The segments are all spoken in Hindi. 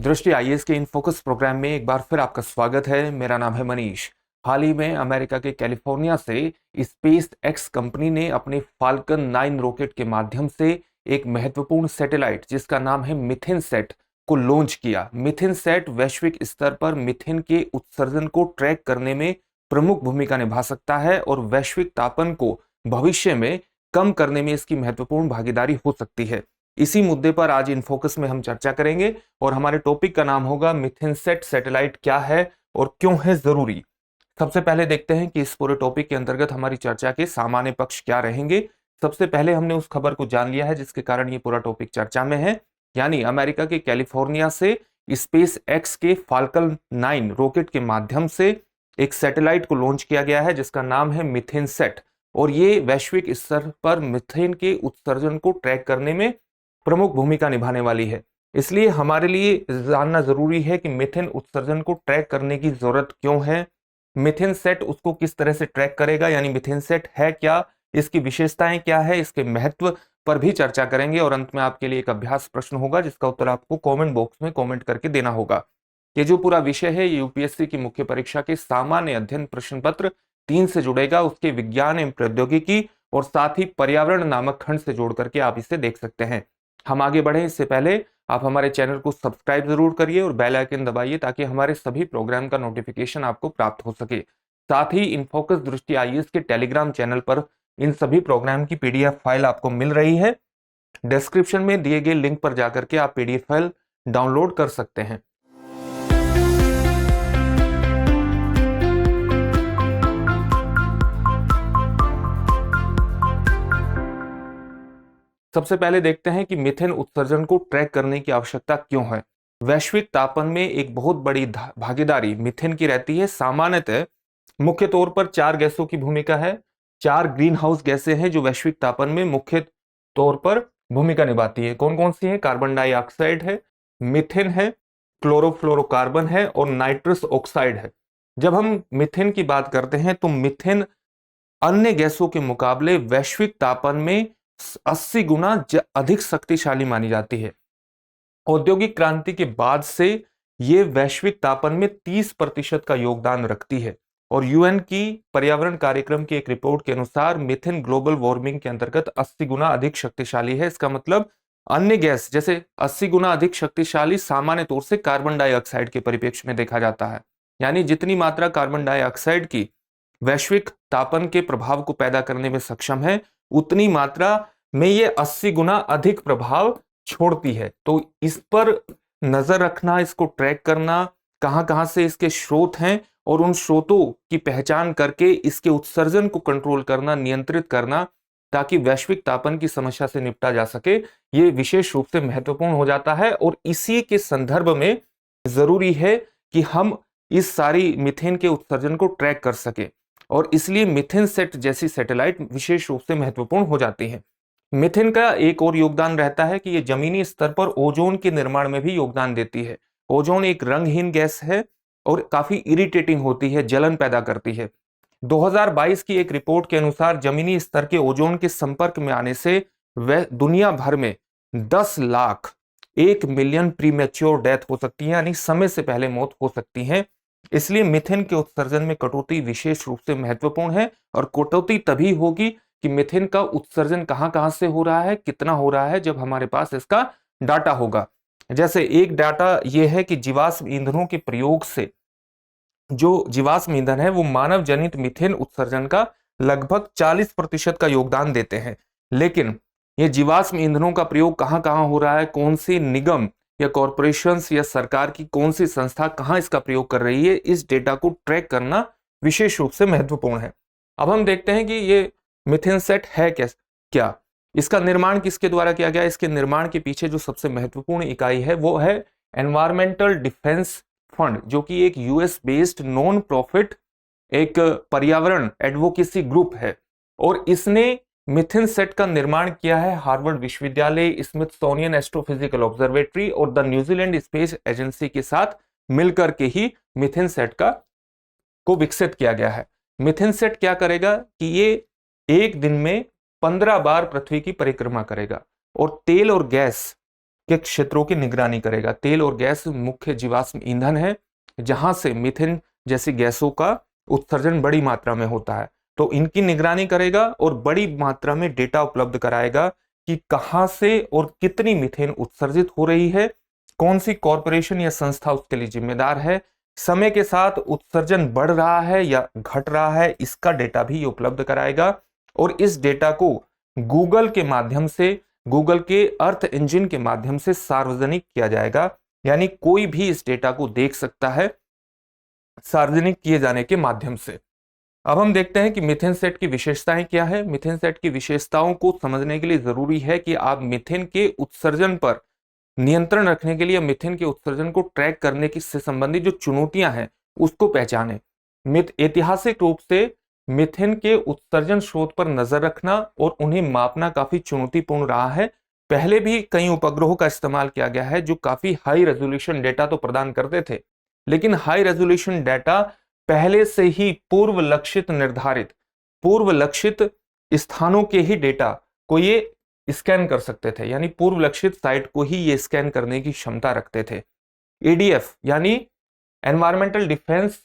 दृष्टि आईएएस के इन फोकस प्रोग्राम में एक बार फिर आपका स्वागत है। मेरा नाम है मनीष। हाल ही में अमेरिका के कैलिफोर्निया से स्पेस एक्स कंपनी ने अपने फाल्कन 9 रॉकेट के माध्यम से एक महत्वपूर्ण सैटेलाइट जिसका नाम है मिथेन सेट को लॉन्च किया। मिथेन सेट वैश्विक स्तर पर मिथेन के उत्सर्जन को ट्रैक करने में प्रमुख भूमिका निभा सकता है और वैश्विक तापन को भविष्य में कम करने में इसकी महत्वपूर्ण भागीदारी हो सकती है। इसी मुद्दे पर आज इन फोकस में हम चर्चा करेंगे और हमारे टॉपिक का नाम होगा मिथेन सेट सैटेलाइट क्या है और क्यों है जरूरी। सबसे पहले देखते हैं कि इस पूरे टॉपिक के अंतर्गत हमारी चर्चा के सामान्य पक्ष क्या रहेंगे। सबसे पहले हमने उस खबर को जान लिया है जिसके कारण ये पूरा टॉपिक चर्चा में है, यानी अमेरिका के कैलिफोर्निया से स्पेस एक्स के फाल्कन 9 रॉकेट के माध्यम से एक सैटेलाइट को लॉन्च किया गया है जिसका नाम है मिथेन सेट, और ये वैश्विक स्तर पर मिथेन के उत्सर्जन को ट्रैक करने में प्रमुख भूमिका निभाने वाली है। इसलिए हमारे लिए जानना जरूरी है कि मिथेन उत्सर्जन को ट्रैक करने की जरूरत क्यों है, मिथेन सेट उसको किस तरह से ट्रैक करेगा, यानी मिथेन सेट है क्या, इसकी विशेषताएं क्या है, इसके महत्व पर भी चर्चा करेंगे और अंत में आपके लिए एक अभ्यास प्रश्न होगा जिसका उत्तर आपको कमेंट बॉक्स में कमेंट करके देना होगा। ये जो पूरा विषय है ये यूपीएससी की मुख्य परीक्षा के सामान्य अध्ययन प्रश्न पत्र 3 से जुड़ेगा, उसके विज्ञान एवं प्रौद्योगिकी और साथ ही पर्यावरण नामक खंड से जोड़ करके आप इसे देख सकते हैं। हम आगे बढ़े इससे पहले आप हमारे चैनल को सब्सक्राइब जरूर करिए और बेल आइकन दबाइए ताकि हमारे सभी प्रोग्राम का नोटिफिकेशन आपको प्राप्त हो सके। साथ ही इनफोकस दृष्टि आईएएस के टेलीग्राम चैनल पर इन सभी प्रोग्राम की पीडीएफ फाइल आपको मिल रही है। डिस्क्रिप्शन में दिए गए लिंक पर जाकर के आप पीडीएफ फाइल डाउनलोड कर सकते हैं। सबसे पहले देखते हैं कि मिथेन उत्सर्जन को ट्रैक करने की आवश्यकता क्यों है। वैश्विक तापन में एक बहुत बड़ी भागीदारी मिथेन की रहती है। सामान्यतः मुख्य तौर पर 4 गैसों की भूमिका है। 4 ग्रीन हाउस गैसें हैं जो वैश्विक तापन में मुख्य तौर पर भूमिका निभाती है। कौन कौन सी है? कार्बन डाइऑक्साइड है, मिथेन है, क्लोरोफ्लोरोकार्बन है और नाइट्रस ऑक्साइड है। जब हम मिथेन की बात करते हैं तो मिथेन अन्य गैसों के मुकाबले वैश्विक तापन में 80 गुना अधिक शक्तिशाली मानी जाती है। औद्योगिक क्रांति के बाद से यह वैश्विक तापन में 30% का योगदान रखती है और यूएन की पर्यावरण कार्यक्रम की एक रिपोर्ट के अनुसार मिथेन ग्लोबल वार्मिंग के अंतर्गत 80 गुना अधिक शक्तिशाली है। इसका मतलब अन्य गैस जैसे 80 गुना अधिक शक्तिशाली सामान्य तौर से कार्बन डाइऑक्साइड के परिप्रेक्ष्य में देखा जाता है। यानी जितनी मात्रा कार्बन डाइऑक्साइड की वैश्विक तापन के प्रभाव को पैदा करने में सक्षम है उतनी मात्रा में ये 80 गुना अधिक प्रभाव छोड़ती है। तो इस पर नजर रखना, इसको ट्रैक करना, कहां कहां से इसके स्रोत हैं और उन स्रोतों की पहचान करके इसके उत्सर्जन को कंट्रोल करना, नियंत्रित करना ताकि वैश्विक तापन की समस्या से निपटा जा सके, ये विशेष रूप से महत्वपूर्ण हो जाता है। और इसी के संदर्भ में जरूरी है कि हम इस सारी मिथेन के उत्सर्जन को ट्रैक कर सके और इसलिए मिथेन सेट जैसी सैटेलाइट विशेष रूप से महत्वपूर्ण हो जाती है। मिथेन का एक और योगदान रहता है कि यह जमीनी स्तर पर ओजोन के निर्माण में भी योगदान देती है। ओजोन एक रंगहीन गैस है और काफी इरिटेटिंग होती है, जलन पैदा करती है। 2022 की एक रिपोर्ट के अनुसार जमीनी स्तर के ओजोन के संपर्क में आने से वह दुनिया भर में 10 लाख 1 मिलियन प्रीमेच्योर डेथ हो सकती है, यानी समय से पहले मौत हो सकती है। इसलिए मिथेन के उत्सर्जन में कटौती विशेष रूप से महत्वपूर्ण है और कटौती तभी होगी कि मिथेन का उत्सर्जन कहां कहां से हो रहा है, कितना हो रहा है, जब हमारे पास इसका डाटा होगा। जैसे एक डाटा यह है कि जीवाश्म ईंधनों के प्रयोग से जो जीवाश्म ईंधन है वो मानव जनित मिथेन उत्सर्जन का लगभग 40% का योगदान देते हैं। लेकिन ये जीवाश्म ईंधनों का प्रयोग कहां कहां हो रहा है, कौन सी निगम या कॉरपोरेशंस या सरकार की कौन सी संस्था कहां इसका प्रयोग कर रही है, इस डेटा को ट्रैक करना विशेष रूप से महत्वपूर्ण है। अब हम देखते हैं कि ये मिथेन सेट है क्या, इसका निर्माण किसके द्वारा किया गया। इसके निर्माण के पीछे जो सबसे महत्वपूर्ण इकाई है वो है एनवायरमेंटल डिफेंस फंड, जो कि एक यूएस बेस्ड नॉन प्रॉफिट एक पर्यावरण एडवोकेसी ग्रुप है और इसने मिथेन सेट का निर्माण किया है हार्वर्ड विश्वविद्यालय, स्मिथसोनियन एस्ट्रोफिजिकल ऑब्जर्वेटरी और द न्यूजीलैंड स्पेस एजेंसी के साथ मिलकर के ही मिथेन सेट को विकसित किया गया है। मिथेन सेट क्या करेगा कि ये एक दिन में 15 बार पृथ्वी की परिक्रमा करेगा और तेल और गैस के क्षेत्रों की निगरानी करेगा। तेल और गैस मुख्य जीवाश्म ईंधन है जहां से मीथेन जैसी गैसों का उत्सर्जन बड़ी मात्रा में होता है, तो इनकी निगरानी करेगा और बड़ी मात्रा में डेटा उपलब्ध कराएगा कि कहां से और कितनी मीथेन उत्सर्जित हो रही है, कौन सी कॉरपोरेशन या संस्था उसके लिए जिम्मेदार है, समय के साथ उत्सर्जन बढ़ रहा है या घट रहा है, इसका डेटा भी ये उपलब्ध कराएगा। और इस डेटा को गूगल के माध्यम से, गूगल के अर्थ इंजन के माध्यम से सार्वजनिक किया जाएगा, यानी कोई भी इस डेटा को देख सकता है सार्वजनिक किए जाने के माध्यम से। अब हम देखते हैं कि मीथेन सेट की विशेषताएं क्या है। मीथेन सेट की विशेषताओं को समझने के लिए जरूरी है कि आप मीथेन के उत्सर्जन पर नियंत्रण रखने के लिए मीथेन के उत्सर्जन को ट्रैक करने की से संबंधित जो चुनौतियां हैं उसको पहचानें। ऐतिहासिक रूप से मीथेन के उत्सर्जन स्रोत पर नजर रखना और उन्हें मापना काफी चुनौतीपूर्ण रहा है। पहले भी कई उपग्रहों का इस्तेमाल किया गया है जो काफी हाई रेजोल्यूशन डेटा तो प्रदान करते थे, लेकिन हाई रेजोल्यूशन डेटा पहले से ही पूर्व लक्षित स्थानों के ही डेटा को ये स्कैन कर सकते थे, यानी पूर्व लक्षित साइट को ही ये स्कैन करने की क्षमता रखते थे। एडीएफ यानी एनवायरमेंटल डिफेंस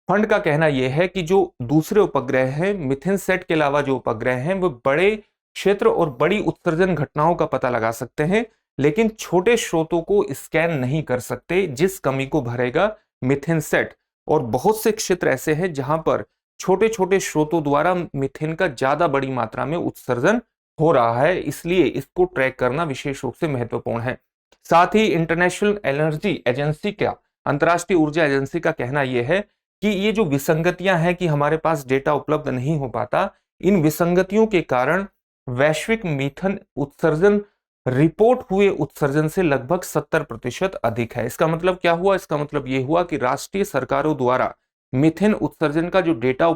फंड का कहना यह है कि जो दूसरे उपग्रह हैं, मीथेन सेट के अलावा जो उपग्रह हैं, वो बड़े क्षेत्र और बड़ी उत्सर्जन घटनाओं का पता लगा सकते हैं, लेकिन छोटे स्रोतों को स्कैन नहीं कर सकते, जिस कमी को भरेगा मीथेन सेट। और बहुत से क्षेत्र ऐसे हैं जहां पर छोटे छोटे स्रोतों द्वारा मीथेन का ज्यादा बड़ी मात्रा में उत्सर्जन हो रहा है, इसलिए इसको ट्रैक करना विशेष रूप से महत्वपूर्ण है। साथ ही इंटरनेशनल एनर्जी एजेंसी का, अंतर्राष्ट्रीय ऊर्जा एजेंसी का कहना यह है कि ये जो विसंगतियां हैं कि हमारे पास डेटा उपलब्ध नहीं हो पाता, इन विसंगतियों के कारण वैश्विक मीथेन उत्सर्जन रिपोर्ट हुए उत्सर्जन से लगभग 70% अधिक है। इसका मतलब क्या हुआ? इसका मतलब यह हुआ कि राष्ट्रीय सरकारों द्वारा मीथेन उत्सर्जन का जो डेटा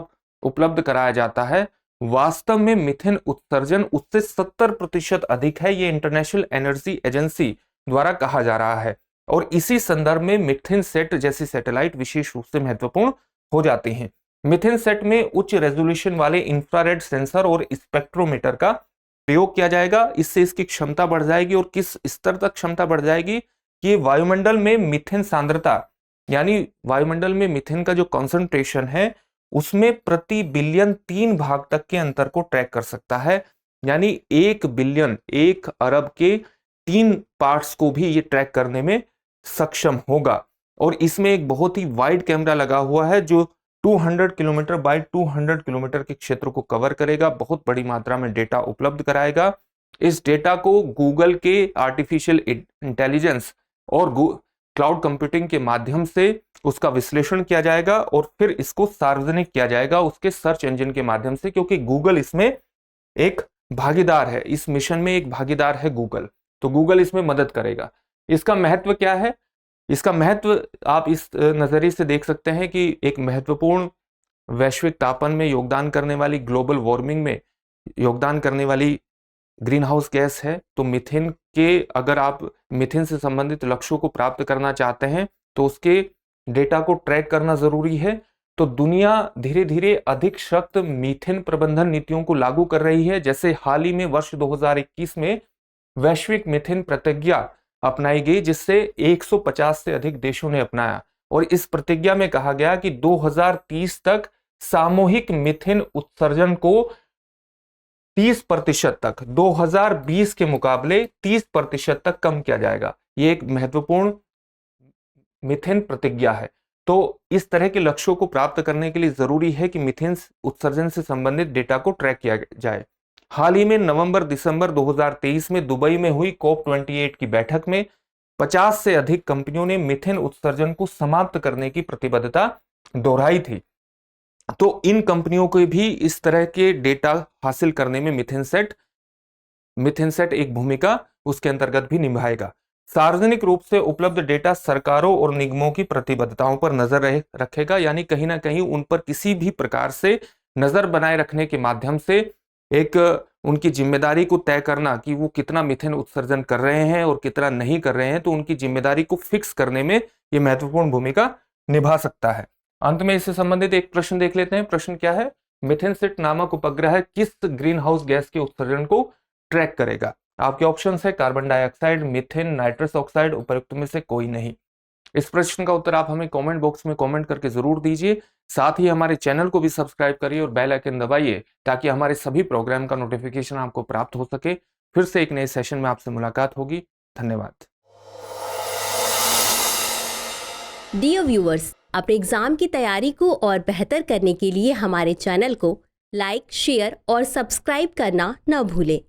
उपलब्ध कराया जाता है, वास्तव में मीथेन उत्सर्जन उससे 70% अधिक है, ये इंटरनेशनल एनर्जी एजेंसी द्वारा कहा जा रहा है। और इसी संदर्भ में मीथेन सेट जैसी सैटेलाइट विशेष रूप से महत्वपूर्ण हो जाती हैं। मीथेन सेट में उच्च रेजोल्यूशन वाले इंफ्रारेड सेंसर और स्पेक्ट्रोमीटर का प्रयोग किया जाएगा। इससे इसकी क्षमता बढ़ जाएगी, और किस स्तर तक क्षमता बढ़ जाएगी कि वायुमंडल में मीथेन सांद्रता, यानी वायुमंडल में मीथेन का जो कॉन्सेंट्रेशन है उसमें प्रति बिलियन 3 भाग तक के अंतर को ट्रैक कर सकता है, यानी 1 बिलियन 1 अरब के 3 पार्ट्स को भी ये ट्रैक करने में सक्षम होगा। और इसमें एक बहुत ही वाइड कैमरा लगा हुआ है जो 200 किलोमीटर बाय 200 किलोमीटर के क्षेत्र को कवर करेगा, बहुत बड़ी मात्रा में डेटा उपलब्ध कराएगा। इस डेटा को गूगल के आर्टिफिशियल इंटेलिजेंस और क्लाउड कंप्यूटिंग के माध्यम से उसका विश्लेषण किया जाएगा और फिर इसको सार्वजनिक किया जाएगा उसके सर्च इंजन के माध्यम से, क्योंकि गूगल इसमें एक भागीदार है, इस मिशन में एक भागीदार है गूगल, तो गूगल इसमें मदद करेगा। इसका महत्व क्या है? इसका महत्व आप इस नजरिए से देख सकते हैं कि एक महत्वपूर्ण वैश्विक तापन में योगदान करने वाली, ग्लोबल वार्मिंग में योगदान करने वाली ग्रीन हाउस गैस है। तो मीथेन के, अगर आप मीथेन से संबंधित लक्ष्यों को प्राप्त करना चाहते हैं तो उसके डेटा को ट्रैक करना जरूरी है। तो दुनिया धीरे धीरे अधिक सख्त मीथेन प्रबंधन नीतियों को लागू कर रही है। जैसे हाल ही में वर्ष 2021 में वैश्विक मीथेन प्रतिज्ञा अपनाई गई, जिससे 150 से अधिक देशों ने अपनाया। और इस प्रतिज्ञा में कहा गया कि 2030 तक सामूहिक मीथेन उत्सर्जन को 30% तक, 2020 के मुकाबले 30% तक कम किया जाएगा। ये एक महत्वपूर्ण मीथेन प्रतिज्ञा है। तो इस तरह के लक्ष्यों को प्राप्त करने के लिए जरूरी है कि मीथेन उत्सर्जन से संबंधित डेटा को ट्रैक किया जाए। हाल ही में नवंबर-दिसंबर 2023 में दुबई में हुई COP28 की बैठक में 50 से अधिक कंपनियों ने मीथेन उत्सर्जन को समाप्त करने की प्रतिबद्धता दोहराई थी। तो इन कंपनियों को भी इस तरह के डेटा हासिल करने में मीथेन सेट एक भूमिका उसके अंतर्गत भी निभाएगा। सार्वजनिक रूप से उपलब्ध डेटा सरकारों और निगमों की प्रतिबद्धताओं पर नजर रखेगा, यानी कहीं ना कहीं उन पर किसी भी प्रकार से नजर बनाए रखने के माध्यम से एक उनकी जिम्मेदारी को तय करना कि वो कितना मीथेन उत्सर्जन कर रहे हैं और कितना नहीं कर रहे हैं, तो उनकी जिम्मेदारी को फिक्स करने में ये महत्वपूर्ण भूमिका निभा सकता है। अंत में इससे संबंधित एक प्रश्न देख लेते हैं। प्रश्न क्या है? मीथेन सेट नामक उपग्रह किस ग्रीन हाउस गैस के उत्सर्जन को ट्रैक करेगा? आपके ऑप्शन है carbon dioxide, methane, nitrous oxide, उपरोक्त में से कोई नहीं। इस प्रश्न का उत्तर आप हमें कमेंट बॉक्स में कमेंट करके जरूर दीजिए। साथ ही हमारे चैनल को भी सब्सक्राइब करिए और बेल आइकन दबाइए ताकि हमारे सभी प्रोग्राम का नोटिफिकेशन आपको प्राप्त हो सके। फिर से एक नए सेशन में आपसे मुलाकात होगी। धन्यवाद। डियर व्यूअर्स, अपने एग्जाम की तैयारी को और बेहतर करने के लिए हमारे चैनल को लाइक, शेयर और सब्सक्राइब करना न भूलें।